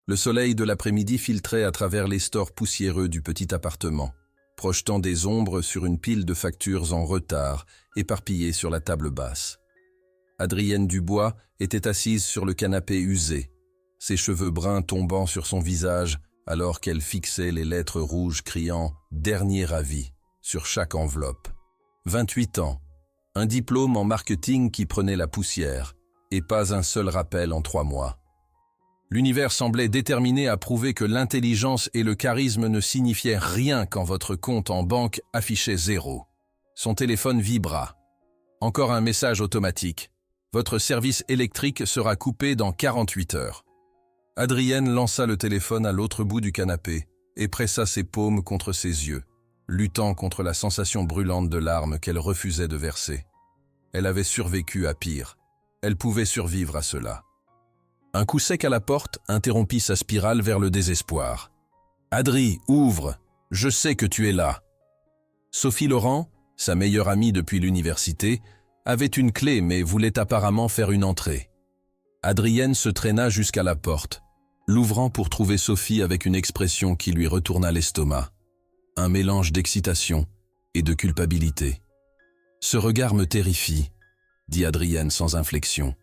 Le soleil de l'après-midi filtrait à travers les stores poussiéreux du petit appartement, projetant des ombres sur une pile de factures en retard, éparpillées sur la table basse. Adrienne Dubois était assise sur le canapé usé, ses cheveux bruns tombant sur son visage alors qu'elle fixait les lettres rouges criant « Dernier avis » sur chaque enveloppe. 28 ans, un diplôme en marketing qui prenait la poussière, et pas un seul rappel en 3 mois. L'univers semblait déterminé à prouver que l'intelligence et le charisme ne signifiaient rien quand votre compte en banque affichait 0. Son téléphone vibra. Encore un message automatique. Votre service électrique sera coupé dans 48 heures. Adrienne lança le téléphone à l'autre bout du canapé et pressa ses paumes contre ses yeux, luttant contre la sensation brûlante de larmes qu'elle refusait de verser. Elle avait survécu à pire. Elle pouvait survivre à cela. Un coup sec à la porte interrompit sa spirale vers le désespoir. « Adri, ouvre! Je sais que tu es là !» Sophie Laurent, sa meilleure amie depuis l'université, avait une clé mais voulait apparemment faire une entrée. Adrienne se traîna jusqu'à la porte, l'ouvrant pour trouver Sophie avec une expression qui lui retourna l'estomac. Un mélange d'excitation et de culpabilité. « Ce regard me terrifie », dit Adrienne sans inflexion.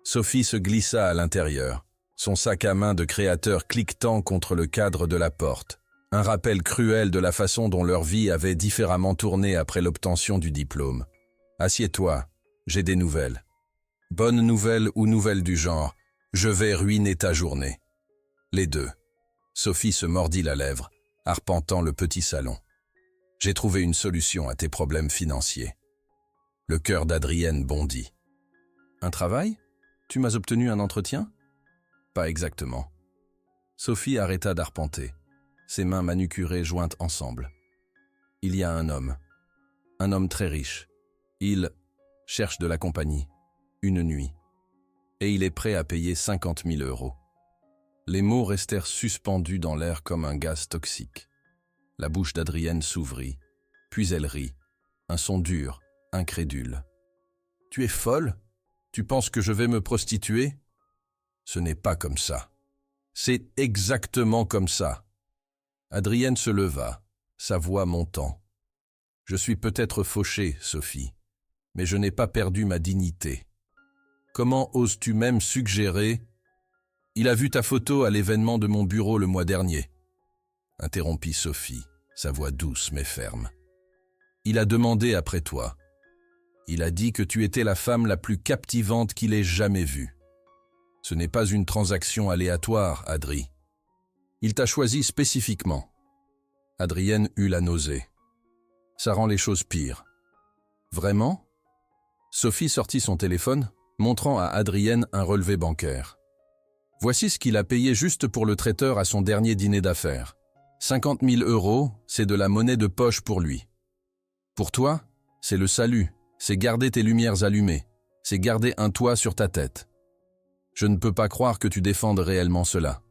Sophie se glissa à l'intérieur, son sac à main de créateur cliquetant contre le cadre de la porte, un rappel cruel de la façon dont leur vie avait différemment tourné après l'obtention du diplôme. « Assieds-toi, j'ai des nouvelles. Bonnes nouvelles ou nouvelles du genre, je vais ruiner ta journée. » Les deux. Sophie se mordit la lèvre, arpentant le petit salon. « J'ai trouvé une solution à tes problèmes financiers. » Le cœur d'Adrienne bondit. « Un travail ? Tu m'as obtenu un entretien ? » ?»« Pas exactement. » Sophie arrêta d'arpenter, ses mains manucurées jointes ensemble. « Il y a un homme très riche. Il cherche de la compagnie, une nuit, et il est prêt à payer 50 000 €. » Les mots restèrent suspendus dans l'air comme un gaz toxique. La bouche d'Adrienne s'ouvrit, puis elle rit, un son dur, incrédule. « Tu es folle ? Tu penses que je vais me prostituer ? Ce n'est pas comme ça. C'est exactement comme ça. » Adrienne se leva, sa voix montant. « Je suis peut-être fauché, Sophie, mais je n'ai pas perdu ma dignité. Comment oses-tu même suggérer... » « Il a vu ta photo à l'événement de mon bureau le mois dernier. » Interrompit Sophie, sa voix douce mais ferme. « Il a demandé après toi. Il a dit que tu étais la femme la plus captivante qu'il ait jamais vue. Ce n'est pas une transaction aléatoire, Adri. Il t'a choisi spécifiquement. » Adrienne eut la nausée. « Ça rend les choses pires. »« Vraiment ?» Sophie sortit son téléphone, montrant à Adrienne un relevé bancaire. « Voici ce qu'il a payé juste pour le traiteur à son dernier dîner d'affaires. 50 000 €, c'est de la monnaie de poche pour lui. Pour toi, c'est le salut, c'est garder tes lumières allumées, c'est garder un toit sur ta tête. Je ne peux pas croire que tu défendes réellement cela. »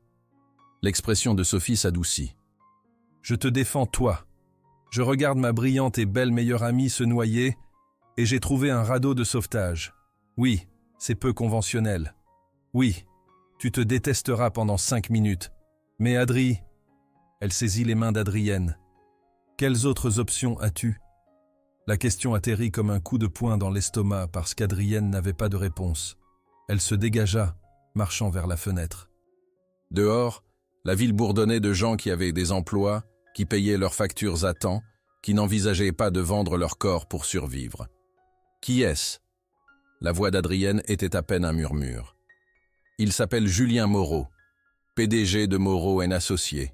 L'expression de Sophie s'adoucit. « Je te défends toi. Je regarde ma brillante et belle meilleure amie se noyer et j'ai trouvé un radeau de sauvetage. Oui, c'est peu conventionnel. Oui. Tu te détesteras pendant 5 minutes. Mais Adri... » Elle saisit les mains d'Adrienne. « Quelles autres options as-tu » La question atterrit comme un coup de poing dans l'estomac parce qu'Adrienne n'avait pas de réponse. Elle se dégagea, marchant vers la fenêtre. Dehors, la ville bourdonnait de gens qui avaient des emplois, qui payaient leurs factures à temps, qui n'envisageaient pas de vendre leur corps pour survivre. « Qui est-ce » La voix d'Adrienne était à peine un murmure. Il s'appelle Julien Moreau, PDG de Moreau & Associés.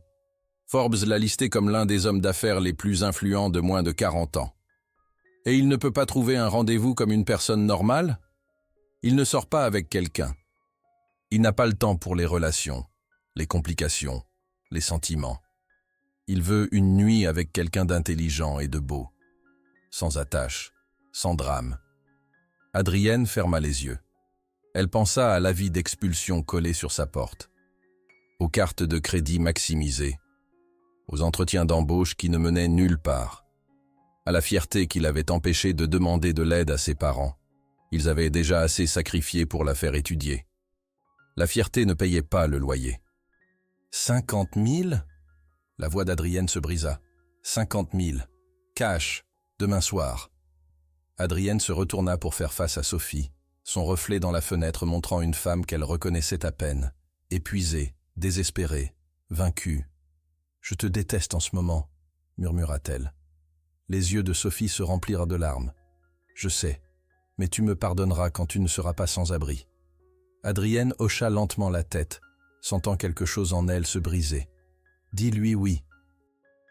Forbes l'a listé comme l'un des hommes d'affaires les plus influents de moins de 40 ans. Et il ne peut pas trouver un rendez-vous comme une personne normale ? Il ne sort pas avec quelqu'un. Il n'a pas le temps pour les relations, les complications, les sentiments. Il veut une nuit avec quelqu'un d'intelligent et de beau, sans attache, sans drame. Adrienne ferma les yeux. Elle pensa à l'avis d'expulsion collé sur sa porte, aux cartes de crédit maximisées, aux entretiens d'embauche qui ne menaient nulle part, à la fierté qui l'avait empêché de demander de l'aide à ses parents. Ils avaient déjà assez sacrifié pour la faire étudier. La fierté ne payait pas le loyer. 50 000 ?» La voix d'Adrienne se brisa. 50 000. Cash, demain soir. Adrienne se retourna pour faire face à Sophie, son reflet dans la fenêtre montrant une femme qu'elle reconnaissait à peine, épuisée, désespérée, vaincue. « Je te déteste en ce moment, » murmura-t-elle. Les yeux de Sophie se remplirent de larmes. « Je sais, mais tu me pardonneras quand tu ne seras pas sans abri. » Adrienne hocha lentement la tête, sentant quelque chose en elle se briser. « Dis-lui oui. »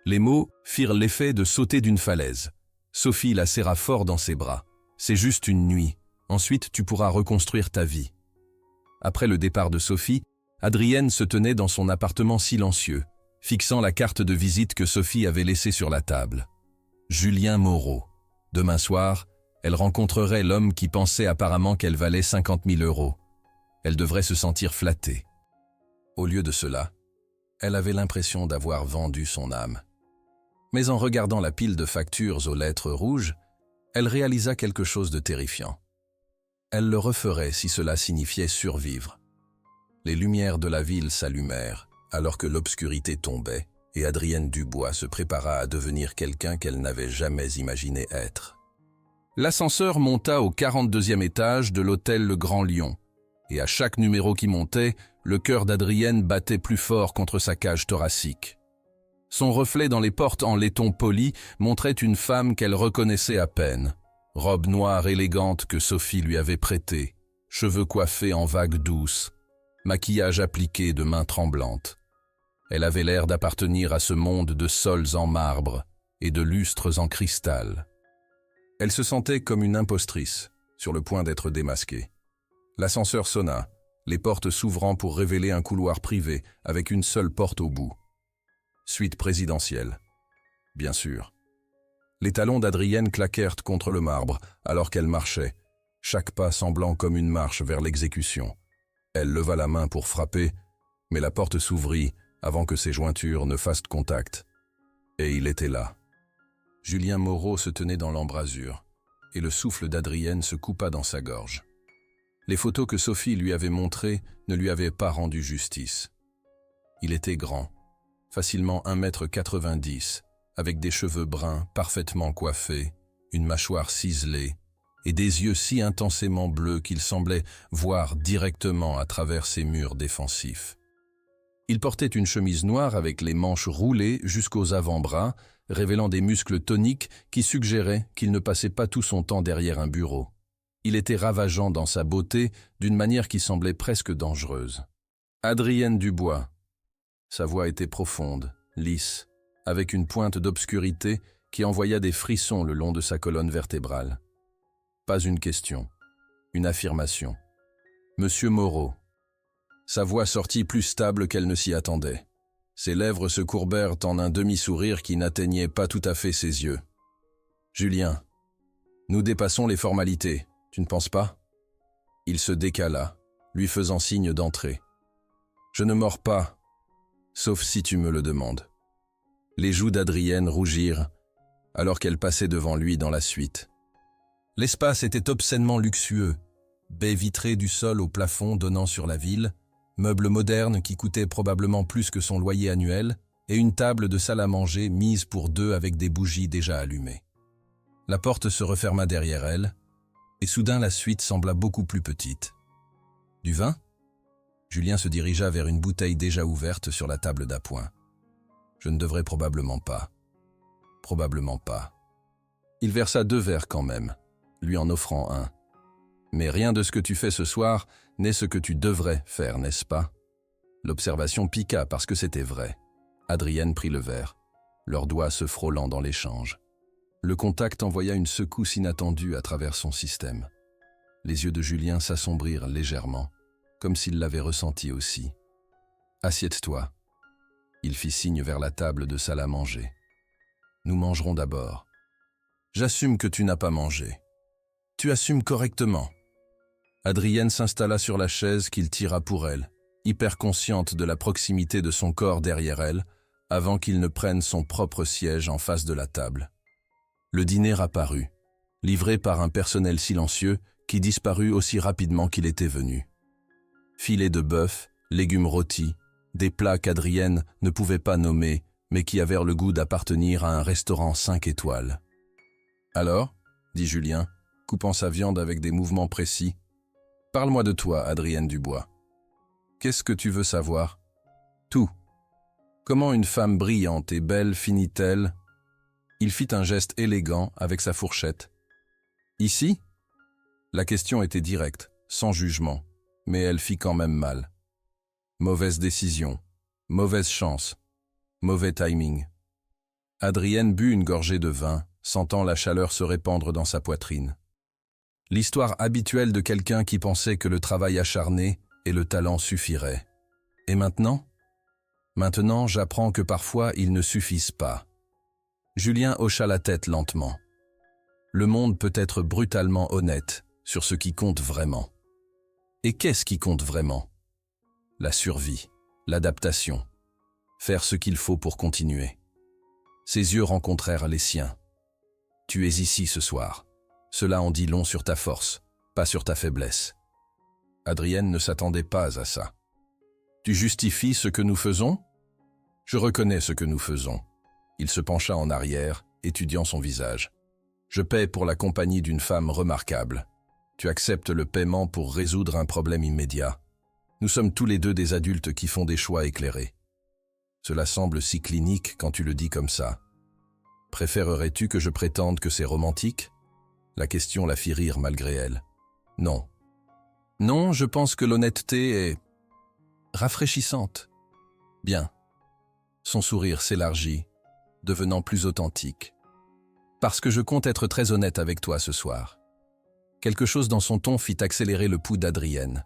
Les mots firent l'effet de sauter d'une falaise. Sophie la serra fort dans ses bras. « C'est juste une nuit. Ensuite, tu pourras reconstruire ta vie. » Après le départ de Sophie, Adrienne se tenait dans son appartement silencieux, fixant la carte de visite que Sophie avait laissée sur la table. Julien Moreau. Demain soir, elle rencontrerait l'homme qui pensait apparemment qu'elle valait 50 000 €. Elle devrait se sentir flattée. Au lieu de cela, elle avait l'impression d'avoir vendu son âme. Mais en regardant la pile de factures aux lettres rouges, elle réalisa quelque chose de terrifiant. Elle le referait si cela signifiait survivre. Les lumières de la ville s'allumèrent, alors que l'obscurité tombait, et Adrienne Dubois se prépara à devenir quelqu'un qu'elle n'avait jamais imaginé être. L'ascenseur monta au 42e étage de l'hôtel Le Grand Lion, et à chaque numéro qui montait, le cœur d'Adrienne battait plus fort contre sa cage thoracique. Son reflet dans les portes en laiton poli montrait une femme qu'elle reconnaissait à peine. Robe noire élégante que Sophie lui avait prêtée, cheveux coiffés en vagues douces, maquillage appliqué de mains tremblantes. Elle avait l'air d'appartenir à ce monde de sols en marbre et de lustres en cristal. Elle se sentait comme une impostrice, sur le point d'être démasquée. L'ascenseur sonna, les portes s'ouvrant pour révéler un couloir privé avec une seule porte au bout. Suite présidentielle. Bien sûr. Les talons d'Adrienne claquèrent contre le marbre alors qu'elle marchait, chaque pas semblant comme une marche vers l'exécution. Elle leva la main pour frapper, mais la porte s'ouvrit avant que ses jointures ne fassent contact. Et il était là. Julien Moreau se tenait dans l'embrasure, et le souffle d'Adrienne se coupa dans sa gorge. Les photos que Sophie lui avait montrées ne lui avaient pas rendu justice. Il était grand, facilement 1,90 m, avec des cheveux bruns parfaitement coiffés, une mâchoire ciselée et des yeux si intensément bleus qu'il semblait voir directement à travers ses murs défensifs. Il portait une chemise noire avec les manches roulées jusqu'aux avant-bras, révélant des muscles toniques qui suggéraient qu'il ne passait pas tout son temps derrière un bureau. Il était ravageant dans sa beauté d'une manière qui semblait presque dangereuse. Adrienne Dubois. Sa voix était profonde, lisse, avec une pointe d'obscurité qui envoya des frissons le long de sa colonne vertébrale. Pas une question, une affirmation. Monsieur Moreau. Sa voix sortit plus stable qu'elle ne s'y attendait. Ses lèvres se courbèrent en un demi-sourire qui n'atteignait pas tout à fait ses yeux. Julien, nous dépassons les formalités, tu ne penses pas? Il se décala, lui faisant signe d'entrer. Je ne mords pas, sauf si tu me le demandes. Les joues d'Adrienne rougirent, alors qu'elle passait devant lui dans la suite. L'espace était obscènement luxueux, baies vitrées du sol au plafond donnant sur la ville, meubles modernes qui coûtaient probablement plus que son loyer annuel, et une table de salle à manger mise pour deux avec des bougies déjà allumées. La porte se referma derrière elle, et soudain la suite sembla beaucoup plus petite. Du vin? Julien se dirigea vers une bouteille déjà ouverte sur la table d'appoint. Je ne devrais probablement pas. Probablement pas. Il versa 2 verres quand même, lui en offrant un. Mais rien de ce que tu fais ce soir n'est ce que tu devrais faire, n'est-ce pas? L'observation piqua parce que c'était vrai. Adrienne prit le verre, leurs doigts se frôlant dans l'échange. Le contact envoya une secousse inattendue à travers son système. Les yeux de Julien s'assombrirent légèrement, comme s'il l'avait ressenti aussi. « Assieds-toi. » Il fit signe vers la table de salle à manger. « Nous mangerons d'abord. » « J'assume que tu n'as pas mangé. Tu assumes correctement. » Adrienne s'installa sur la chaise qu'il tira pour elle, hyper consciente de la proximité de son corps derrière elle, avant qu'il ne prenne son propre siège en face de la table. Le dîner apparut, livré par un personnel silencieux qui disparut aussi rapidement qu'il était venu. Filets de bœuf, légumes rôtis, des plats qu'Adrienne ne pouvait pas nommer, mais qui avaient le goût d'appartenir à un restaurant 5 étoiles. « Alors ?» dit Julien, coupant sa viande avec des mouvements précis. « Parle-moi de toi, Adrienne Dubois. Qu'est-ce que tu veux savoir ? Tout. Comment une femme brillante et belle finit-elle » Il fit un geste élégant avec sa fourchette. « Ici ?» La question était directe, sans jugement, mais elle fit quand même mal. Mauvaise décision, mauvaise chance, mauvais timing. Adrienne but une gorgée de vin, sentant la chaleur se répandre dans sa poitrine. L'histoire habituelle de quelqu'un qui pensait que le travail acharné et le talent suffiraient. Et maintenant ? Maintenant, j'apprends que parfois ils ne suffisent pas. Julien hocha la tête lentement. Le monde peut être brutalement honnête sur ce qui compte vraiment. Et qu'est-ce qui compte vraiment ? La survie, l'adaptation, faire ce qu'il faut pour continuer. Ses yeux rencontrèrent les siens. Tu es ici ce soir. Cela en dit long sur ta force, pas sur ta faiblesse. Adrienne ne s'attendait pas à ça. Tu justifies ce que nous faisons ? Je reconnais ce que nous faisons. Il se pencha en arrière, étudiant son visage. Je paie pour la compagnie d'une femme remarquable. Tu acceptes le paiement pour résoudre un problème immédiat. Nous sommes tous les deux des adultes qui font des choix éclairés. Cela semble si clinique quand tu le dis comme ça. Préférerais-tu que je prétende que c'est romantique ? La question la fit rire malgré elle. Non. Non, je pense que l'honnêteté est rafraîchissante. Bien. Son sourire s'élargit, devenant plus authentique. Parce que je compte être très honnête avec toi ce soir. Quelque chose dans son ton fit accélérer le pouls d'Adrienne.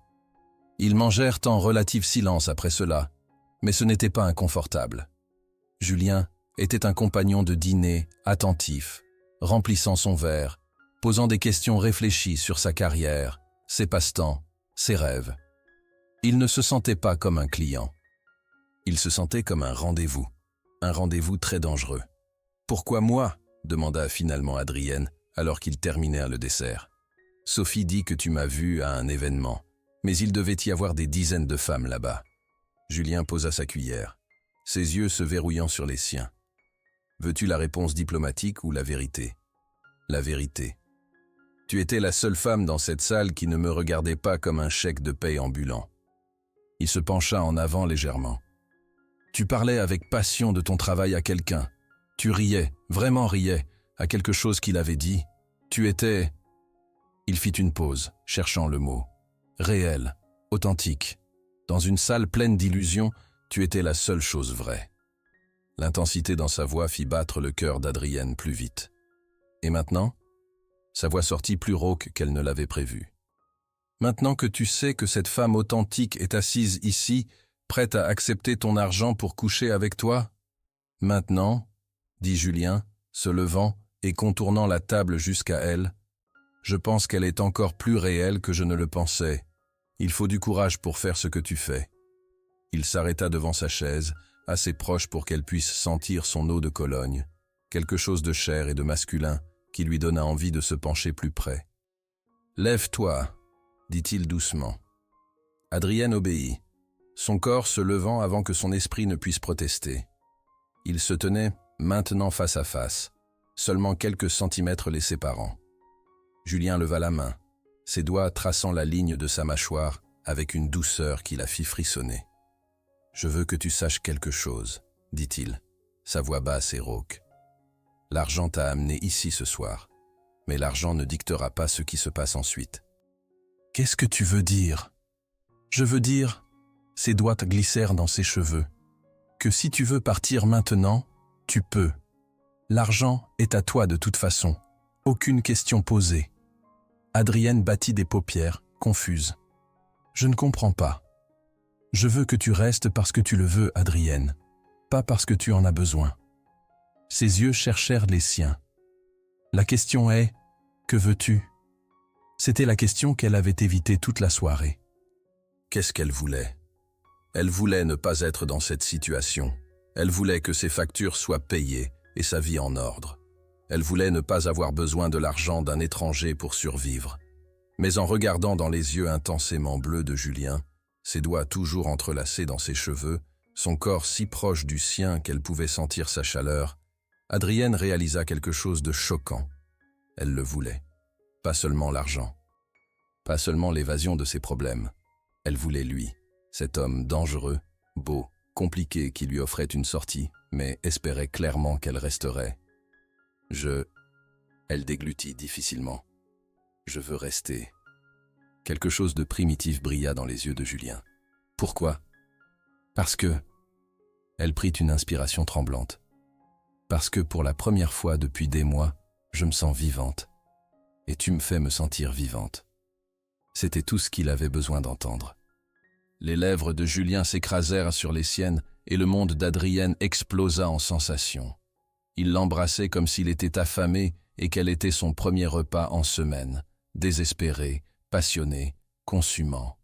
Ils mangèrent en relatif silence après cela, mais ce n'était pas inconfortable. Julien était un compagnon de dîner attentif, remplissant son verre, posant des questions réfléchies sur sa carrière, ses passe-temps, ses rêves. Il ne se sentait pas comme un client. Il se sentait comme un rendez-vous très dangereux. « Pourquoi moi ?» demanda finalement Adrienne, alors qu'ils terminèrent le dessert. « Sophie dit que tu m'as vu à un événement, mais il devait y avoir des dizaines de femmes là-bas. » Julien posa sa cuillère, ses yeux se verrouillant sur les siens. « Veux-tu la réponse diplomatique ou la vérité ?»« La vérité. Tu étais la seule femme dans cette salle qui ne me regardait pas comme un chèque de paie ambulant. » Il se pencha en avant légèrement. « Tu parlais avec passion de ton travail à quelqu'un. Tu riais, vraiment riais, à quelque chose qu'il avait dit. Tu étais... » Il fit une pause, cherchant le mot. « Réel, authentique. Dans une salle pleine d'illusions, tu étais la seule chose vraie. » L'intensité dans sa voix fit battre le cœur d'Adrienne plus vite. « Et maintenant ?» Sa voix sortit plus rauque qu'elle ne l'avait prévu. « Maintenant que tu sais que cette femme authentique est assise ici, prête à accepter ton argent pour coucher avec toi ? Maintenant, dit Julien, se levant et contournant la table jusqu'à elle, je pense qu'elle est encore plus réelle que je ne le pensais. Il faut du courage pour faire ce que tu fais. » Il s'arrêta devant sa chaise, assez proche pour qu'elle puisse sentir son eau de Cologne, quelque chose de cher et de masculin qui lui donna envie de se pencher plus près. « Lève-toi, » dit-il doucement. Adrienne obéit, son corps se levant avant que son esprit ne puisse protester. Ils se tenaient maintenant face à face, seulement quelques centimètres les séparant. Julien leva la main, ses doigts traçant la ligne de sa mâchoire avec une douceur qui la fit frissonner. « Je veux que tu saches quelque chose, » dit-il, sa voix basse et rauque. « L'argent t'a amené ici ce soir, mais l'argent ne dictera pas ce qui se passe ensuite. »« Qu'est-ce que tu veux dire ?»« Je veux dire... » Ses doigts glissèrent dans ses cheveux. « Que si tu veux partir maintenant, tu peux. L'argent est à toi de toute façon. Aucune question posée. » Adrienne battit des paupières, confuse. « Je ne comprends pas. Je veux que tu restes parce que tu le veux, Adrienne, pas parce que tu en as besoin. » Ses yeux cherchèrent les siens. « La question est, que veux-tu » C'était la question qu'elle avait évitée toute la soirée. Qu'est-ce qu'elle voulait ? Elle voulait ne pas être dans cette situation. Elle voulait que ses factures soient payées et sa vie en ordre. Elle voulait ne pas avoir besoin de l'argent d'un étranger pour survivre. Mais en regardant dans les yeux intensément bleus de Julien, ses doigts toujours entrelacés dans ses cheveux, son corps si proche du sien qu'elle pouvait sentir sa chaleur, Adrienne réalisa quelque chose de choquant. Elle le voulait. Pas seulement l'argent. Pas seulement l'évasion de ses problèmes. Elle voulait lui, cet homme dangereux, beau, compliqué qui lui offrait une sortie, mais espérait clairement qu'elle resterait. Elle déglutit difficilement. Je veux rester. Quelque chose de primitif brilla dans les yeux de Julien. Pourquoi? Parce que... Elle prit une inspiration tremblante. Parce que pour la première fois depuis des mois, je me sens vivante. Et tu me fais me sentir vivante. C'était tout ce qu'il avait besoin d'entendre. Les lèvres de Julien s'écrasèrent sur les siennes et le monde d'Adrienne explosa en sensations. Il l'embrassait comme s'il était affamé et qu'elle était son premier repas en semaine, désespéré, passionné, consumant.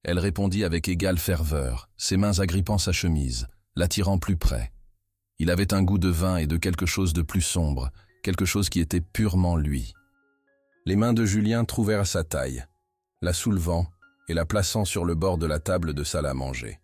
Elle répondit avec égale ferveur, ses mains agrippant sa chemise, l'attirant plus près. Il avait un goût de vin et de quelque chose de plus sombre, quelque chose qui était purement lui. Les mains de Julien trouvèrent sa taille, la soulevant et la plaçant sur le bord de la table de salle à manger.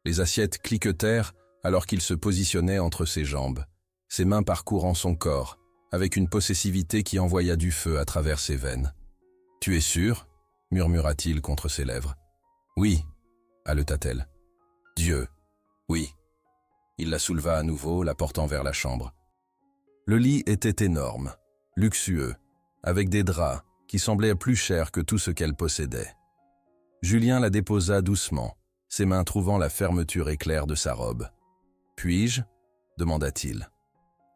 Les assiettes cliquetèrent alors qu'il se positionnait entre ses jambes, ses mains parcourant son corps, avec une possessivité qui envoya du feu à travers ses veines. « Tu es sûr ?» murmura-t-il contre ses lèvres. « Oui » haleta-t-elle. « Dieu !» « Oui » Il la souleva à nouveau, la portant vers la chambre. Le lit était énorme, luxueux, avec des draps qui semblaient plus chers que tout ce qu'elle possédait. Julien la déposa doucement, ses mains trouvant la fermeture éclair de sa robe. « Puis-je » demanda-t-il.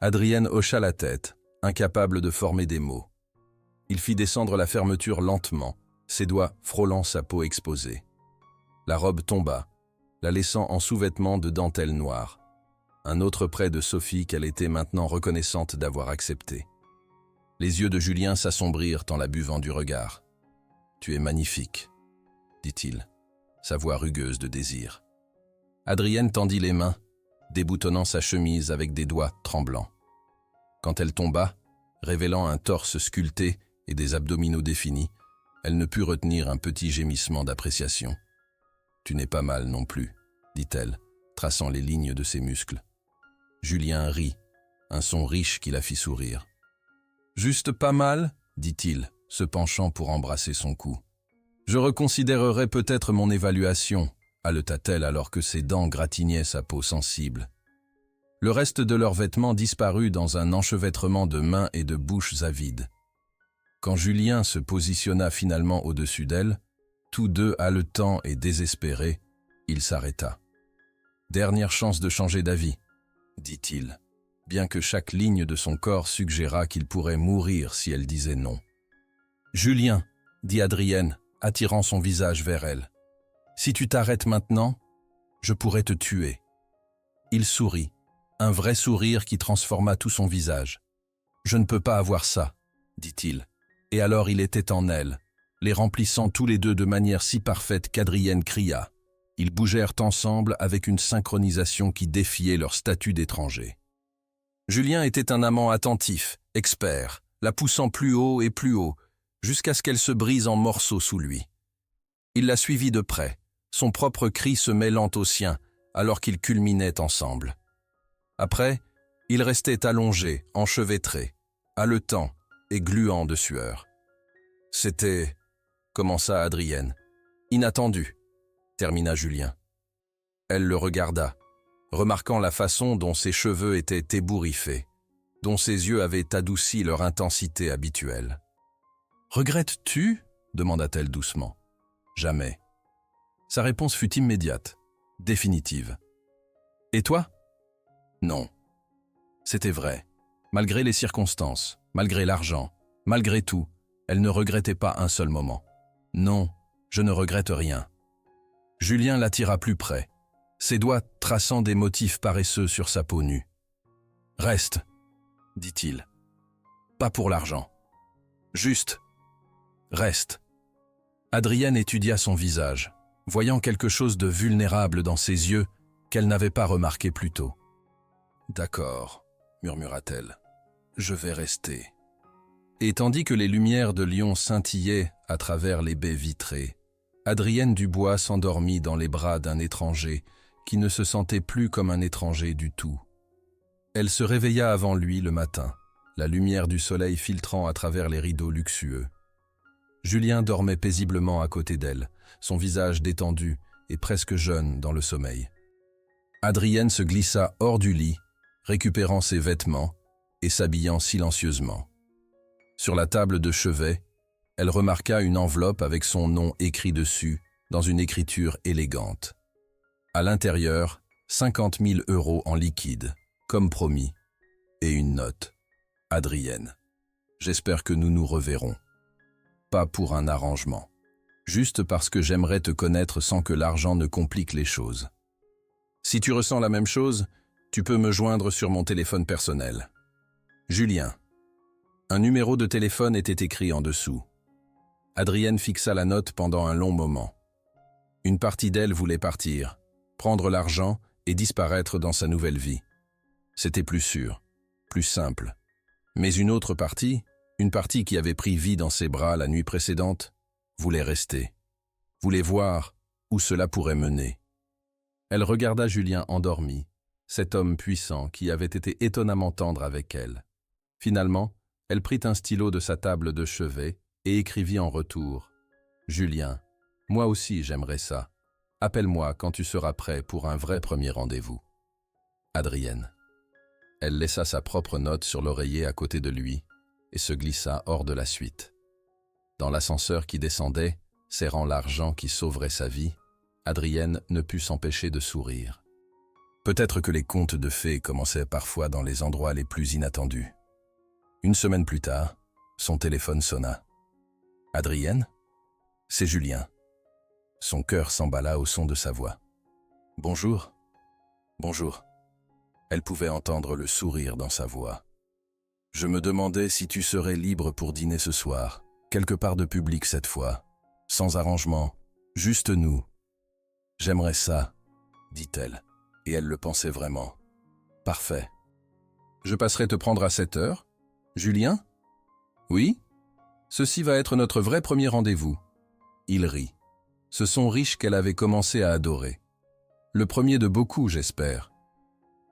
Adrienne hocha la tête, incapable de former des mots. Il fit descendre la fermeture lentement, ses doigts frôlant sa peau exposée. La robe tomba, la laissant en sous-vêtements de dentelle noire. Un autre près de Sophie qu'elle était maintenant reconnaissante d'avoir accepté. Les yeux de Julien s'assombrirent en la buvant du regard. « Tu es magnifique », dit-il, sa voix rugueuse de désir. Adrienne tendit les mains, déboutonnant sa chemise avec des doigts tremblants. Quand elle tomba, révélant un torse sculpté et des abdominaux définis, elle ne put retenir un petit gémissement d'appréciation. « Tu n'es pas mal non plus », dit-elle, traçant les lignes de ses muscles. Julien rit, un son riche qui la fit sourire. « Juste pas mal ?» dit-il, se penchant pour embrasser son cou. « Je reconsidérerai peut-être mon évaluation », haleta-t-elle alors que ses dents gratignaient sa peau sensible. Le reste de leurs vêtements disparut dans un enchevêtrement de mains et de bouches avides. Quand Julien se positionna finalement au-dessus d'elle, tous deux haletants et désespérés, il s'arrêta. « Dernière chance de changer d'avis », dit-il, bien que chaque ligne de son corps suggérât qu'il pourrait mourir si elle disait non. « Julien », dit Adrienne, attirant son visage vers elle, « si tu t'arrêtes maintenant, je pourrais te tuer. » Il sourit, un vrai sourire qui transforma tout son visage. « Je ne peux pas avoir ça », dit-il, et alors il était en elle, les remplissant tous les deux de manière si parfaite qu'Adrienne cria. Ils bougèrent ensemble avec une synchronisation qui défiait leur statut d'étrangers. Julien était un amant attentif, expert, la poussant plus haut, jusqu'à ce qu'elle se brise en morceaux sous lui. Il la suivit de près, son propre cri se mêlant au sien, alors qu'ils culminaient ensemble. Après, ils restaient allongés, enchevêtrés, haletants et gluants de sueur. C'était... commença Adrienne. Inattendu, termina Julien. Elle le regarda, remarquant la façon dont ses cheveux étaient ébouriffés, dont ses yeux avaient adouci leur intensité habituelle. « Regrettes-tu » demanda-t-elle doucement. « Jamais. » Sa réponse fut immédiate, définitive. « Et toi » ? « Non. » C'était vrai. Malgré les circonstances, malgré l'argent, malgré tout, elle ne regrettait pas un seul moment. « Non, je ne regrette rien. » Julien l'attira plus près, ses doigts traçant des motifs paresseux sur sa peau nue. « Reste, » dit-il. « Pas pour l'argent. Juste, reste. » Adrienne étudia son visage, voyant quelque chose de vulnérable dans ses yeux qu'elle n'avait pas remarqué plus tôt. « D'accord, » murmura-t-elle, « je vais rester. » Et tandis que les lumières de Lyon scintillaient à travers les baies vitrées, Adrienne Dubois s'endormit dans les bras d'un étranger qui ne se sentait plus comme un étranger du tout. Elle se réveilla avant lui le matin, la lumière du soleil filtrant à travers les rideaux luxueux. Julien dormait paisiblement à côté d'elle, son visage détendu et presque jeune dans le sommeil. Adrienne se glissa hors du lit, récupérant ses vêtements et s'habillant silencieusement. Sur la table de chevet, elle remarqua une enveloppe avec son nom écrit dessus dans une écriture élégante. À l'intérieur, 50 000 € en liquide, comme promis, et une note. Adrienne, j'espère que nous nous reverrons. Pas pour un arrangement. Juste parce que j'aimerais te connaître sans que l'argent ne complique les choses. Si tu ressens la même chose, tu peux me joindre sur mon téléphone personnel. Julien. Un numéro de téléphone était écrit en dessous. Adrienne fixa la note pendant un long moment. Une partie d'elle voulait partir, prendre l'argent et disparaître dans sa nouvelle vie. C'était plus sûr, plus simple. Mais une autre partie, une partie qui avait pris vie dans ses bras la nuit précédente, voulait rester, voulait voir où cela pourrait mener. Elle regarda Julien endormi, cet homme puissant qui avait été étonnamment tendre avec elle. Finalement, elle prit un stylo de sa table de chevet et écrivit en retour « Julien, moi aussi j'aimerais ça. Appelle-moi quand tu seras prêt pour un vrai premier rendez-vous. » Adrienne. Elle laissa sa propre note sur l'oreiller à côté de lui et se glissa hors de la suite. Dans l'ascenseur qui descendait, serrant l'argent qui sauverait sa vie, Adrienne ne put s'empêcher de sourire. Peut-être que les contes de fées commençaient parfois dans les endroits les plus inattendus. Une semaine plus tard, son téléphone sonna. « Adrienne ? C'est Julien. » Son cœur s'emballa au son de sa voix. « Bonjour. »« Bonjour. » Elle pouvait entendre le sourire dans sa voix. « Je me demandais si tu serais libre pour dîner ce soir, quelque part de public cette fois, sans arrangement, juste nous. »« J'aimerais ça, » dit-elle, et elle le pensait vraiment. « Parfait. »« Je passerai te prendre à 7 heures. Julien ? » ?»« Oui ? Ceci va être notre vrai premier rendez-vous. » Il rit. Ce son riche qu'elle avait commencé à adorer. Le premier de beaucoup, j'espère.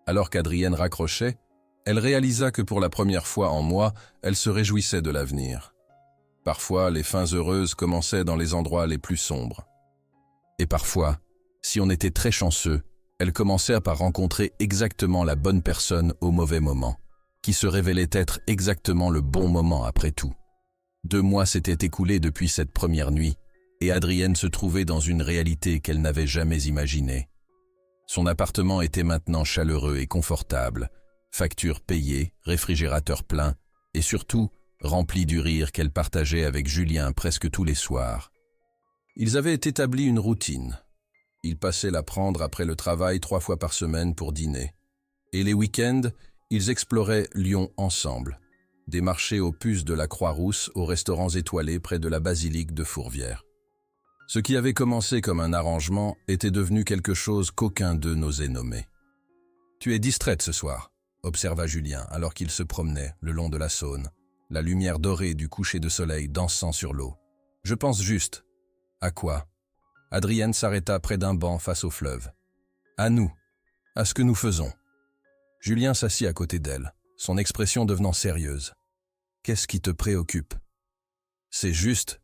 Alors qu'Adrienne raccrochait, elle réalisa que pour la première fois en mois, elle se réjouissait de l'avenir. Parfois, les fins heureuses commençaient dans les endroits les plus sombres. Et parfois, si on était très chanceux, elle commençait par rencontrer exactement la bonne personne au mauvais moment, qui se révélait être exactement le bon moment après tout. 2 mois s'étaient écoulés depuis cette première nuit, et Adrienne se trouvait dans une réalité qu'elle n'avait jamais imaginée. Son appartement était maintenant chaleureux et confortable, factures payées, réfrigérateur plein, et surtout rempli du rire qu'elle partageait avec Julien presque tous les soirs. Ils avaient établi une routine. Ils passaient la prendre après le travail 3 fois par semaine pour dîner. Et les week-ends, ils exploraient Lyon ensemble. Des marchés aux puces de la Croix-Rousse aux restaurants étoilés près de la basilique de Fourvière. Ce qui avait commencé comme un arrangement était devenu quelque chose qu'aucun d'eux n'osait nommer. « Tu es distraite ce soir », observa Julien alors qu'il se promenait le long de la Saône, la lumière dorée du coucher de soleil dansant sur l'eau. « Je pense juste. »« À quoi ?» Adrienne s'arrêta près d'un banc face au fleuve. « À nous, à ce que nous faisons. » Julien s'assit à côté d'elle, son expression devenant sérieuse. « Qu'est-ce qui te préoccupe ?»« C'est juste. »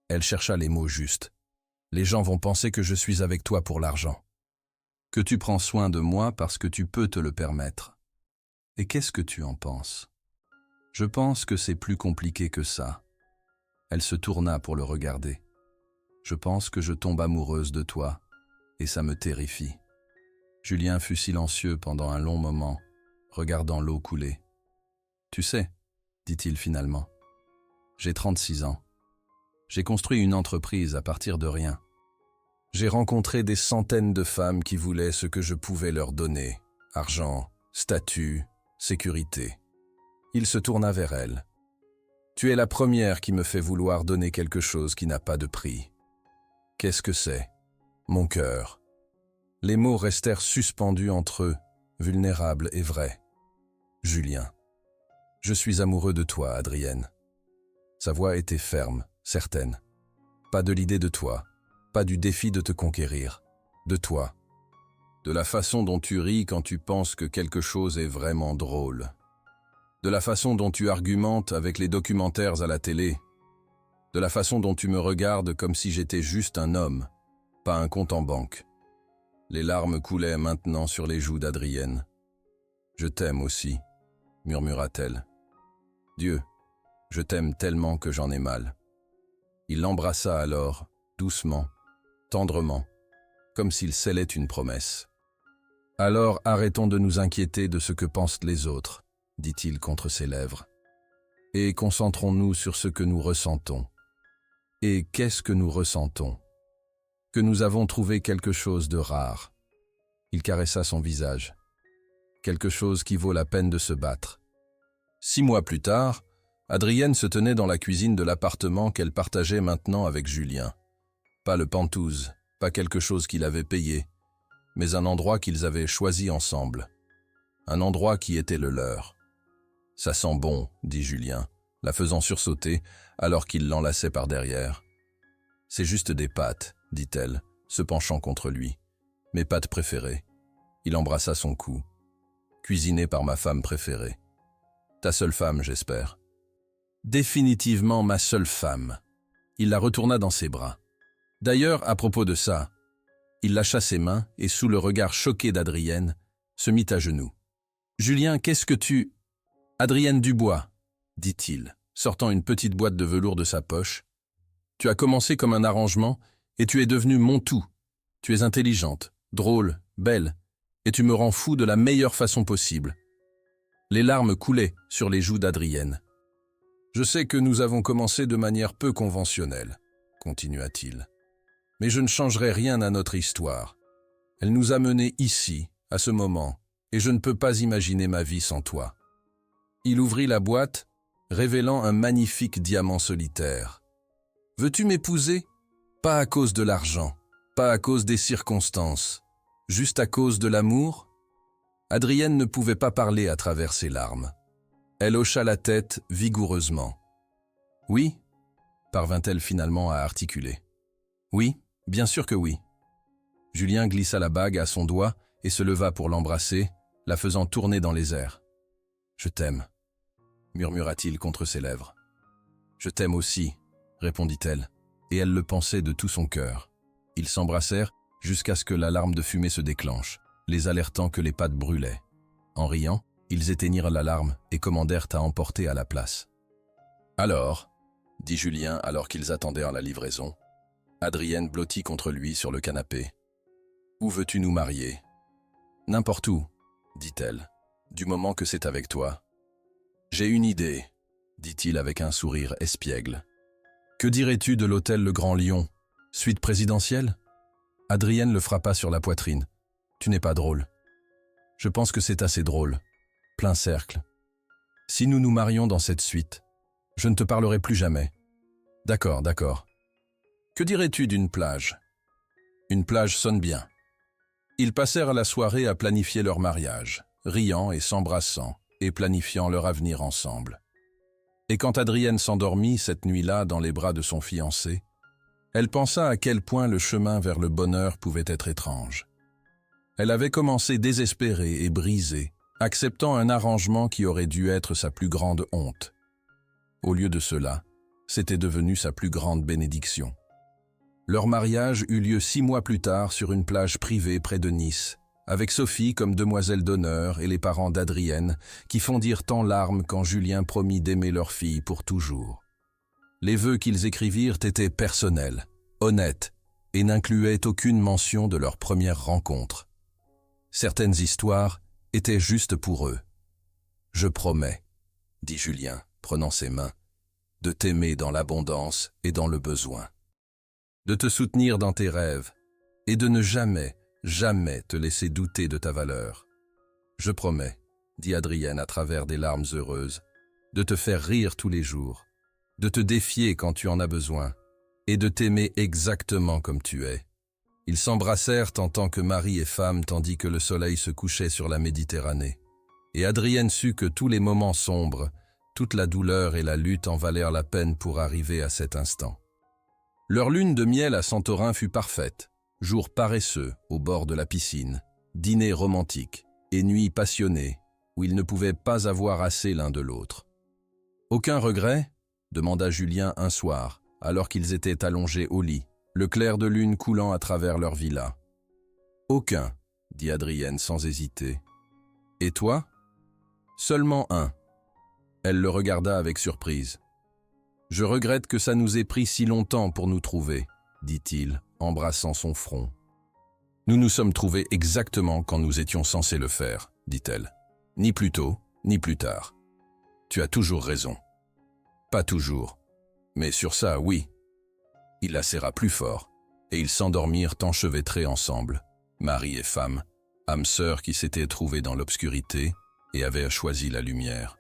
Elle chercha les mots justes. « Les gens vont penser que je suis avec toi pour l'argent. Que tu prends soin de moi parce que tu peux te le permettre. Et qu'est-ce que tu en penses ? Je pense que c'est plus compliqué que ça. » Elle se tourna pour le regarder. « Je pense que je tombe amoureuse de toi, et ça me terrifie. » Julien fut silencieux pendant un long moment, regardant l'eau couler. « Tu sais, » dit-il finalement, « j'ai 36 ans. J'ai construit une entreprise à partir de rien. J'ai rencontré des centaines de femmes qui voulaient ce que je pouvais leur donner, argent, statut, sécurité. » Il se tourna vers elle. « Tu es la première qui me fait vouloir donner quelque chose qui n'a pas de prix. » « Qu'est-ce que c'est ? Mon cœur. » Les mots restèrent suspendus entre eux, vulnérables et vrais. « Julien. Je suis amoureux de toi, Adrienne. » Sa voix était ferme, certaine. « Pas de l'idée de toi, pas du défi de te conquérir, de toi. » de la façon dont tu ris quand tu penses que quelque chose est vraiment drôle, de la façon dont tu argumentes avec les documentaires à la télé, de la façon dont tu me regardes comme si j'étais juste un homme, pas un compte en banque. Les larmes coulaient maintenant sur les joues d'Adrienne. « Je t'aime aussi », murmura-t-elle. « Dieu, je t'aime tellement que j'en ai mal. » Il l'embrassa alors, doucement, tendrement, comme s'il scellait une promesse. « Alors arrêtons de nous inquiéter de ce que pensent les autres, » dit-il contre ses lèvres. « Et concentrons-nous sur ce que nous ressentons. Et qu'est-ce que nous ressentons? Que nous avons trouvé quelque chose de rare. » Il caressa son visage. « Quelque chose qui vaut la peine de se battre. » 6 mois plus tard, Adrienne se tenait dans la cuisine de l'appartement qu'elle partageait maintenant avec Julien. Pas le Penthouse, pas quelque chose qu'il avait payé, mais un endroit qu'ils avaient choisi ensemble. Un endroit qui était le leur. « Ça sent bon, » dit Julien, la faisant sursauter alors qu'il l'enlaçait par derrière. « C'est juste des pâtes, » dit-elle, se penchant contre lui. « Mes pâtes préférées. » Il embrassa son cou. « Cuisinées par ma femme préférée. Ta seule femme, j'espère. » « Définitivement ma seule femme. » Il la retourna dans ses bras. D'ailleurs, à propos de ça, il lâcha ses mains et, sous le regard choqué d'Adrienne, se mit à genoux. « Julien, qu'est-ce que tu... » « Adrienne Dubois, » dit-il, sortant une petite boîte de velours de sa poche. « Tu as commencé comme un arrangement et tu es devenue mon tout. Tu es intelligente, drôle, belle, et tu me rends fou de la meilleure façon possible. » Les larmes coulaient sur les joues d'Adrienne. « Je sais que nous avons commencé de manière peu conventionnelle, » continua-t-il. « Mais je ne changerai rien à notre histoire. Elle nous a menés ici, à ce moment, et je ne peux pas imaginer ma vie sans toi. » Il ouvrit la boîte, révélant un magnifique diamant solitaire. « Veux-tu m'épouser? Pas à cause de l'argent, pas à cause des circonstances, juste à cause de l'amour ?» Adrienne ne pouvait pas parler à travers ses larmes. Elle hocha la tête vigoureusement. « Oui » parvint-elle finalement à articuler. « Oui, bien sûr que oui. » Julien glissa la bague à son doigt et se leva pour l'embrasser, la faisant tourner dans les airs. « Je t'aime » murmura-t-il contre ses lèvres. « Je t'aime aussi » répondit-elle, et elle le pensait de tout son cœur. Ils s'embrassèrent jusqu'à ce que l'alarme de fumée se déclenche, les alertant que les pâtes brûlaient. En riant, ils éteignirent l'alarme et commandèrent à emporter à la place. « Alors » dit Julien alors qu'ils attendaient la livraison. Adrienne blottit contre lui sur le canapé. « Où veux-tu nous marier ?»« N'importe où, » dit-elle, « du moment que c'est avec toi. »« J'ai une idée, » dit-il avec un sourire espiègle. « Que dirais-tu de l'hôtel Le Grand Lion, suite présidentielle ?» Adrienne le frappa sur la poitrine. « Tu n'es pas drôle. »« Je pense que c'est assez drôle. Plein cercle. Si nous nous marions dans cette suite, je ne te parlerai plus jamais. »« D'accord, d'accord. Que dirais-tu d'une plage ?»« Une plage sonne bien. » Ils passèrent la soirée à planifier leur mariage, riant et s'embrassant, et planifiant leur avenir ensemble. Et quand Adrienne s'endormit cette nuit-là dans les bras de son fiancé, elle pensa à quel point le chemin vers le bonheur pouvait être étrange. Elle avait commencé désespérée et brisée, acceptant un arrangement qui aurait dû être sa plus grande honte. Au lieu de cela, c'était devenu sa plus grande bénédiction. Leur mariage eut lieu 6 mois plus tard sur une plage privée près de Nice, avec Sophie comme demoiselle d'honneur et les parents d'Adrienne, qui fondirent en larmes quand Julien promit d'aimer leur fille pour toujours. Les vœux qu'ils écrivirent étaient personnels, honnêtes, et n'incluaient aucune mention de leur première rencontre. Certaines histoires étaient justes pour eux. « Je promets, » dit Julien, prenant ses mains, « de t'aimer dans l'abondance et dans le besoin, de te soutenir dans tes rêves et de ne jamais, jamais te laisser douter de ta valeur. Je promets, » dit Adrienne à travers des larmes heureuses, « de te faire rire tous les jours, de te défier quand tu en as besoin et de t'aimer exactement comme tu es. » Ils s'embrassèrent en tant que mari et femme tandis que le soleil se couchait sur la Méditerranée. Et Adrienne sut que tous les moments sombres, toute la douleur et la lutte en valèrent la peine pour arriver à cet instant. Leur lune de miel à Santorin fut parfaite, jour paresseux au bord de la piscine. Dîner romantique et nuit passionnée, où ils ne pouvaient pas avoir assez l'un de l'autre. Aucun regret ? Demanda Julien un soir, alors qu'ils étaient allongés au lit, le clair de lune coulant à travers leur villa. Aucun, dit Adrienne sans hésiter. Et toi ? Seulement un. Elle le regarda avec surprise. Je regrette que ça nous ait pris si longtemps pour nous trouver, dit-il, embrassant son front. Nous nous sommes trouvés exactement quand nous étions censés le faire, dit-elle. Ni plus tôt, ni plus tard. Tu as toujours raison. Pas toujours. Mais sur ça, oui. Il la serra plus fort, et ils s'endormirent enchevêtrés ensemble, mari et femme, âmes sœurs qui s'étaient trouvées dans l'obscurité et avaient choisi la lumière.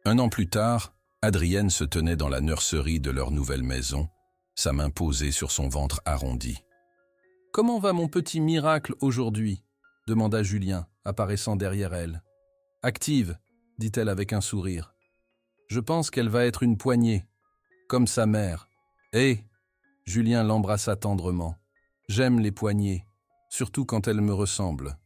1 an plus tard, Adrienne se tenait dans la nurserie de leur nouvelle maison, sa main posée sur son ventre arrondi. « Comment va mon petit miracle aujourd'hui » demanda Julien, apparaissant derrière elle. « Active, dit-elle avec un sourire. Je pense qu'elle va être une poignée, comme sa mère. Hé !» Julien l'embrassa tendrement. « J'aime les poignées, surtout quand elles me ressemblent. »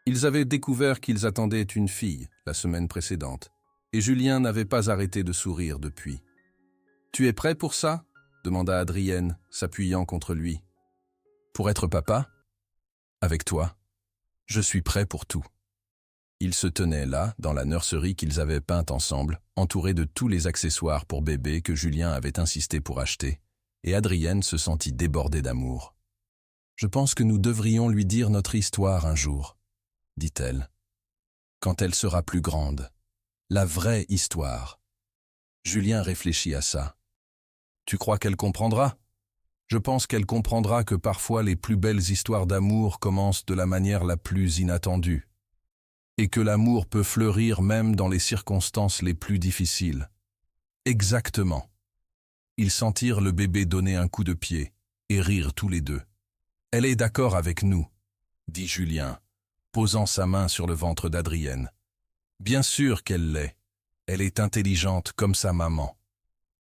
Ils avaient découvert qu'ils attendaient une fille la semaine précédente, et Julien n'avait pas arrêté de sourire depuis. « Tu es prêt pour ça ?» demanda Adrienne, s'appuyant contre lui. « Pour être papa ? Avec toi, je suis prêt pour tout. » Ils se tenaient là, dans la nurserie qu'ils avaient peinte ensemble, entourés de tous les accessoires pour bébé que Julien avait insisté pour acheter, et Adrienne se sentit débordée d'amour. « Je pense que nous devrions lui dire notre histoire un jour, » dit-elle. « Quand elle sera plus grande. La vraie histoire. » Julien réfléchit à ça. « Tu crois qu'elle comprendra ? Je pense qu'elle comprendra que parfois les plus belles histoires d'amour commencent de la manière la plus inattendue. Et que l'amour peut fleurir même dans les circonstances les plus difficiles. » Exactement. Ils sentirent le bébé donner un coup de pied et rire tous les deux. « Elle est d'accord avec nous, » dit Julien, posant sa main sur le ventre d'Adrienne. « Bien sûr qu'elle l'est. Elle est intelligente comme sa maman,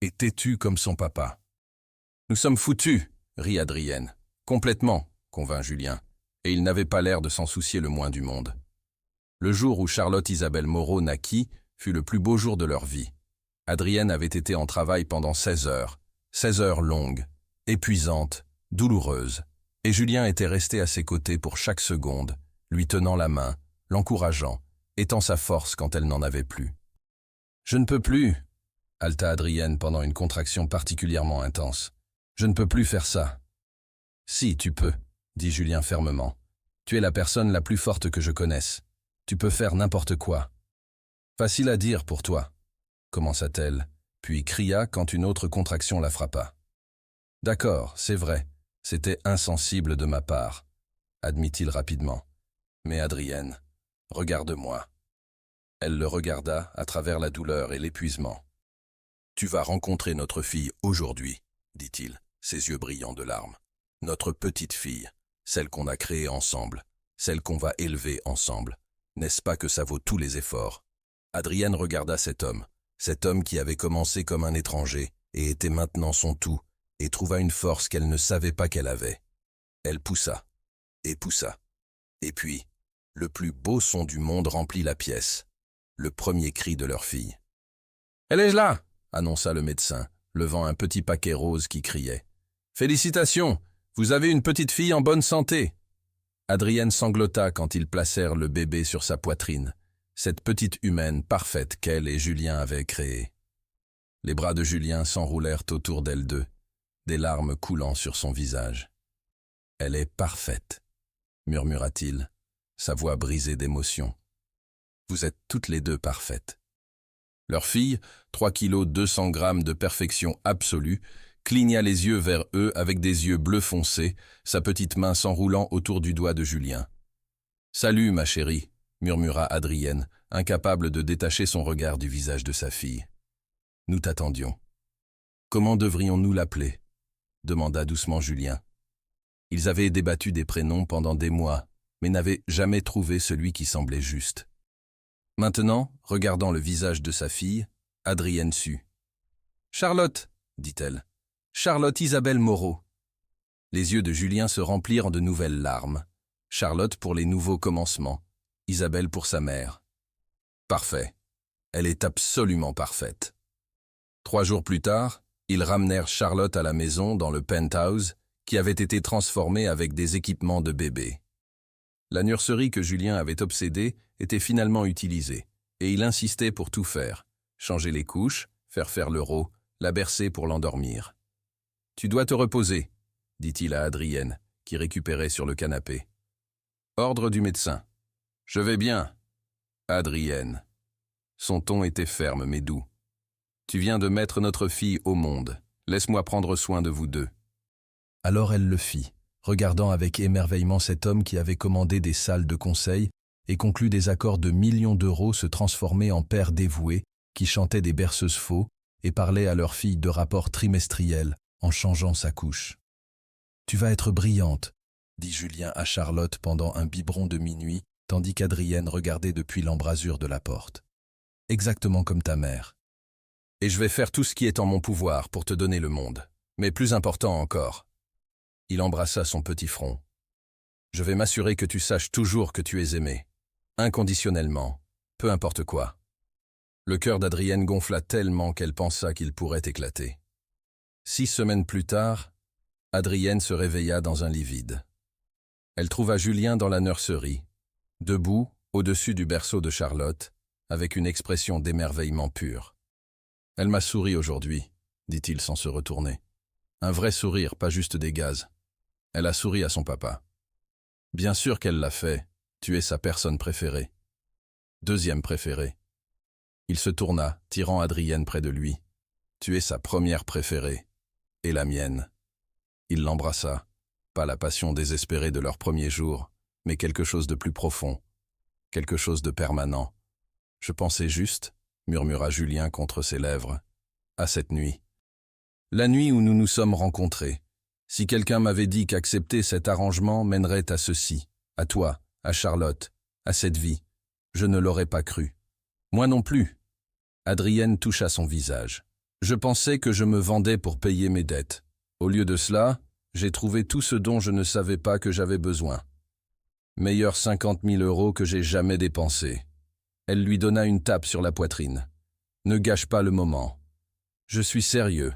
et têtue comme son papa. »« Nous sommes foutus, » rit Adrienne. « Complètement, » convint Julien, et il n'avait pas l'air de s'en soucier le moins du monde. Le jour où Charlotte Isabelle Moreau naquit fut le plus beau jour de leur vie. Adrienne avait été en travail pendant 16 heures longues, épuisantes, douloureuses, et Julien était resté à ses côtés pour chaque seconde, lui tenant la main, l'encourageant, étant sa force quand elle n'en avait plus. « Je ne peux plus, » haleta Adrienne pendant une contraction particulièrement intense. « Je ne peux plus faire ça. »« Si, tu peux, » dit Julien fermement. « Tu es la personne la plus forte que je connaisse. Tu peux faire n'importe quoi. »« Facile à dire pour toi, » commença-t-elle, puis cria quand une autre contraction la frappa. « D'accord, c'est vrai, c'était insensible de ma part, » admit-il rapidement. « Mais Adrienne, regarde-moi. » Elle le regarda à travers la douleur et l'épuisement. « Tu vas rencontrer notre fille aujourd'hui, » dit-il, ses yeux brillants de larmes. « Notre petite fille, celle qu'on a créée ensemble, celle qu'on va élever ensemble. N'est-ce pas que ça vaut tous les efforts ?» Adrienne regarda cet homme qui avait commencé comme un étranger et était maintenant son tout, et trouva une force qu'elle ne savait pas qu'elle avait. Elle poussa, et poussa. Et puis, le plus beau son du monde remplit la pièce, le premier cri de leur fille. « Elle est là !» annonça le médecin, levant un petit paquet rose qui criait. « Félicitations, vous avez une petite fille en bonne santé !» Adrienne sanglota quand ils placèrent le bébé sur sa poitrine, cette petite humaine parfaite qu'elle et Julien avaient créée. Les bras de Julien s'enroulèrent autour d'elle deux, des larmes coulant sur son visage. « Elle est parfaite, » murmura-t-il, sa voix brisée d'émotion. « Vous êtes toutes les deux parfaites. » Leur fille, 3 kilos 200 grammes de perfection absolue, cligna les yeux vers eux avec des yeux bleu foncé, sa petite main s'enroulant autour du doigt de Julien. « Salut, ma chérie !» murmura Adrienne, incapable de détacher son regard du visage de sa fille. « Nous t'attendions. »« Comment devrions-nous l'appeler » demanda doucement Julien. Ils avaient débattu des prénoms pendant des mois, mais n'avaient jamais trouvé celui qui semblait juste. Maintenant, regardant le visage de sa fille, Adrienne sut. « Charlotte, » dit-elle. « Charlotte Isabelle Moreau. » Les yeux de Julien se remplirent de nouvelles larmes. Charlotte pour les nouveaux commencements, Isabelle pour sa mère. Parfait. Elle est absolument parfaite. 3 jours plus tard, ils ramenèrent Charlotte à la maison dans le penthouse qui avait été transformé avec des équipements de bébé. La nurserie que Julien avait obsédée était finalement utilisée, et il insistait pour tout faire, changer les couches, faire l'euro, la bercer pour l'endormir. « Tu dois te reposer », dit-il à Adrienne, qui récupérait sur le canapé. « Ordre du médecin. »« Je vais bien. » »« Adrienne. » Son ton était ferme mais doux. « Tu viens de mettre notre fille au monde. Laisse-moi prendre soin de vous deux. » Alors elle le fit, regardant avec émerveillement cet homme qui avait commandé des salles de conseil et conclu des accords de millions d'euros se transformer en père dévoué qui chantait des berceuses faux et parlait à leur fille de rapports trimestriels en changeant sa couche. « Tu vas être brillante », dit Julien à Charlotte pendant un biberon de minuit, tandis qu'Adrienne regardait depuis l'embrasure de la porte. « Exactement comme ta mère. Et je vais faire tout ce qui est en mon pouvoir pour te donner le monde. Mais plus important encore. » Il embrassa son petit front. « Je vais m'assurer que tu saches toujours que tu es aimé. Inconditionnellement, peu importe quoi. » Le cœur d'Adrienne gonfla tellement qu'elle pensa qu'il pourrait éclater. 6 semaines plus tard, Adrienne se réveilla dans un lit vide. Elle trouva Julien dans la nurserie, debout, au-dessus du berceau de Charlotte, avec une expression d'émerveillement pur. « Elle m'a souri aujourd'hui, » dit-il sans se retourner. Un vrai sourire, pas juste des gaz. Elle a souri à son papa. « Bien sûr qu'elle l'a fait, tu es sa personne préférée. »« Deuxième préférée. » Il se tourna, tirant Adrienne près de lui. « Tu es sa première préférée, et la mienne. » Il l'embrassa, pas la passion désespérée de leur premier jour, mais quelque chose de plus profond, quelque chose de permanent. « Je pensais juste, » murmura Julien contre ses lèvres, « à cette nuit. La nuit où nous nous sommes rencontrés. Si quelqu'un m'avait dit qu'accepter cet arrangement mènerait à ceci, à toi, à Charlotte, à cette vie, je ne l'aurais pas cru. Moi non plus. » Adrienne toucha son visage. « Je pensais que je me vendais pour payer mes dettes. Au lieu de cela, j'ai trouvé tout ce dont je ne savais pas que j'avais besoin. Meilleurs 50 000 € que j'ai jamais dépensés. » Elle lui donna une tape sur la poitrine. « Ne gâche pas le moment. Je suis sérieux. »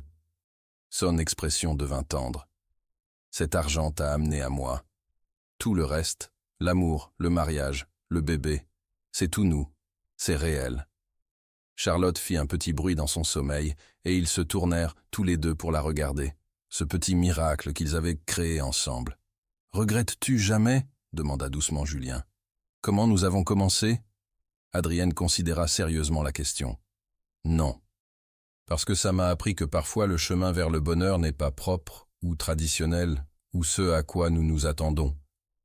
Son expression devint tendre. « Cet argent t'a amené à moi. Tout le reste, l'amour, le mariage, le bébé, c'est tout nous. C'est réel. » Charlotte fit un petit bruit dans son sommeil et ils se tournèrent tous les deux pour la regarder, ce petit miracle qu'ils avaient créé ensemble. « Regrettes-tu jamais ?» demanda doucement Julien. « Comment nous avons commencé ?» Adrienne considéra sérieusement la question. « Non. Parce que ça m'a appris que parfois le chemin vers le bonheur n'est pas propre ou traditionnel ou ce à quoi nous nous attendons.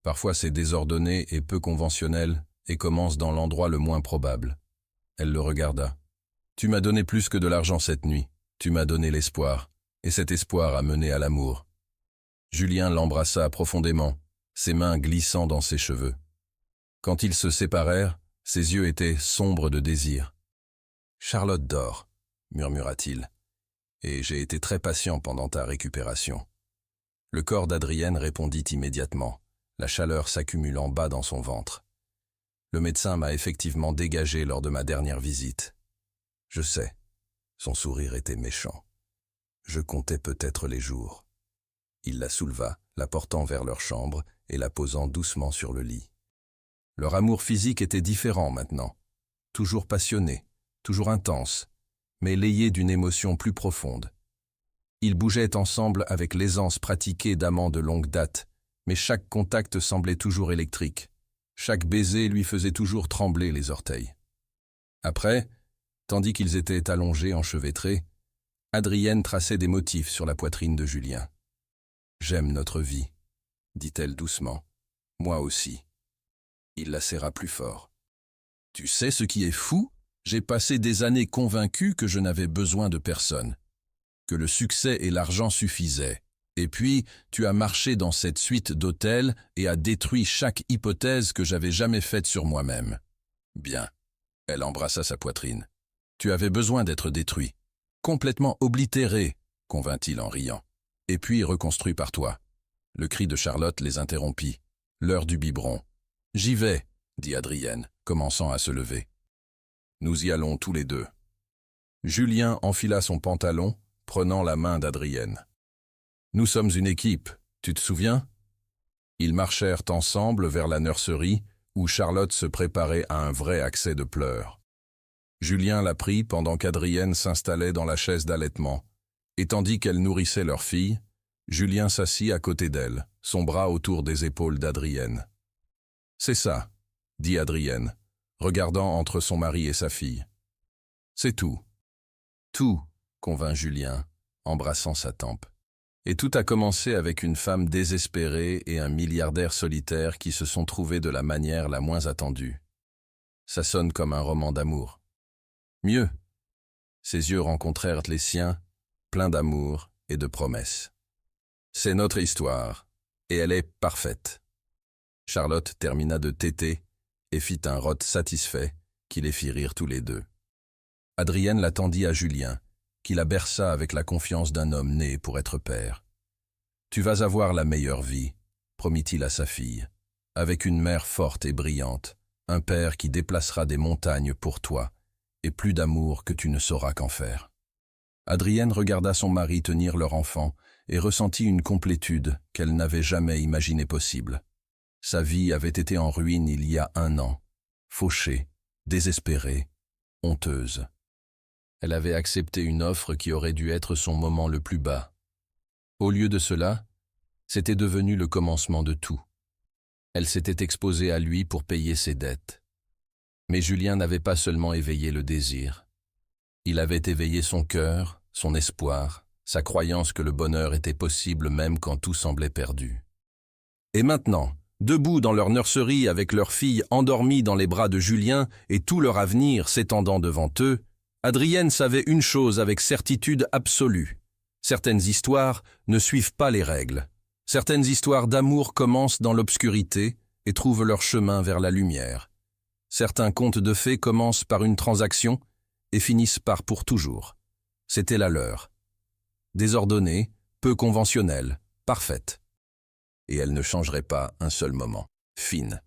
Parfois c'est désordonné et peu conventionnel et commence dans l'endroit le moins probable. » Elle le regarda. « Tu m'as donné plus que de l'argent cette nuit. Tu m'as donné l'espoir. Et cet espoir a mené à l'amour. » Julien l'embrassa profondément, ses mains glissant dans ses cheveux. Quand ils se séparèrent, ses yeux étaient sombres de désir. « Charlotte dort, » murmura-t-il, « et j'ai été très patient pendant ta récupération. » Le corps d'Adrienne répondit immédiatement, la chaleur s'accumulant bas dans son ventre. « Le médecin m'a effectivement dégagé lors de ma dernière visite. Je sais. » Son sourire était méchant. Je comptais peut-être les jours. Il la souleva, la portant vers leur chambre et la posant doucement sur le lit. Leur amour physique était différent maintenant, toujours passionné, toujours intense, mais layé d'une émotion plus profonde. Ils bougeaient ensemble avec l'aisance pratiquée d'amants de longue date, mais chaque contact semblait toujours électrique. Chaque baiser lui faisait toujours trembler les orteils. Après, tandis qu'ils étaient allongés enchevêtrés, Adrienne traçait des motifs sur la poitrine de Julien. « J'aime notre vie, » dit-elle doucement. « Moi aussi. » Il la serra plus fort. « Tu sais ce qui est fou ? J'ai passé des années convaincu que je n'avais besoin de personne, que le succès et l'argent suffisaient. Et puis, tu as marché dans cette suite d'hôtels et as détruit chaque hypothèse que j'avais jamais faite sur moi-même. Bien. » Elle embrassa sa poitrine. « Tu avais besoin d'être détruit, complètement oblitéré, » convint-il en riant. « Et puis reconstruit par toi. » Le cri de Charlotte les interrompit. L'heure du biberon. « J'y vais, » dit Adrienne, commençant à se lever. Nous y allons tous les deux. Julien enfila son pantalon, prenant la main d'Adrienne. « Nous sommes une équipe, tu te souviens ?» Ils marchèrent ensemble vers la nurserie, où Charlotte se préparait à un vrai accès de pleurs. Julien la prit pendant qu'Adrienne s'installait dans la chaise d'allaitement, et tandis qu'elle nourrissait leur fille, Julien s'assit à côté d'elle, son bras autour des épaules d'Adrienne. « C'est ça, » dit Adrienne, regardant entre son mari et sa fille. « C'est tout. »« Tout, » convint Julien, embrassant sa tempe. Et tout a commencé avec une femme désespérée et un milliardaire solitaire qui se sont trouvés de la manière la moins attendue. Ça sonne comme un roman d'amour. Mieux. Ses yeux rencontrèrent les siens, pleins d'amour et de promesses. C'est notre histoire, et elle est parfaite. Charlotte termina de téter et fit un rot satisfait qui les fit rire tous les deux. Adrienne la tendit à Julien, qui la berça avec la confiance d'un homme né pour être père. « Tu vas avoir la meilleure vie, » promit-il à sa fille, « avec une mère forte et brillante, un père qui déplacera des montagnes pour toi, et plus d'amour que tu ne sauras qu'en faire. » Adrienne regarda son mari tenir leur enfant et ressentit une complétude qu'elle n'avait jamais imaginée possible. Sa vie avait été en ruine il y a 1 an, fauchée, désespérée, honteuse. Elle avait accepté une offre qui aurait dû être son moment le plus bas. Au lieu de cela, c'était devenu le commencement de tout. Elle s'était exposée à lui pour payer ses dettes. Mais Julien n'avait pas seulement éveillé le désir. Il avait éveillé son cœur, son espoir, sa croyance que le bonheur était possible même quand tout semblait perdu. Et maintenant, debout dans leur nurserie avec leur fille endormie dans les bras de Julien et tout leur avenir s'étendant devant eux, Adrienne savait une chose avec certitude absolue. Certaines histoires ne suivent pas les règles. Certaines histoires d'amour commencent dans l'obscurité et trouvent leur chemin vers la lumière. Certains contes de fées commencent par une transaction et finissent par pour toujours. C'était la leur. Désordonnée, peu conventionnelle, parfaite. Et elle ne changerait pas un seul moment. Fine.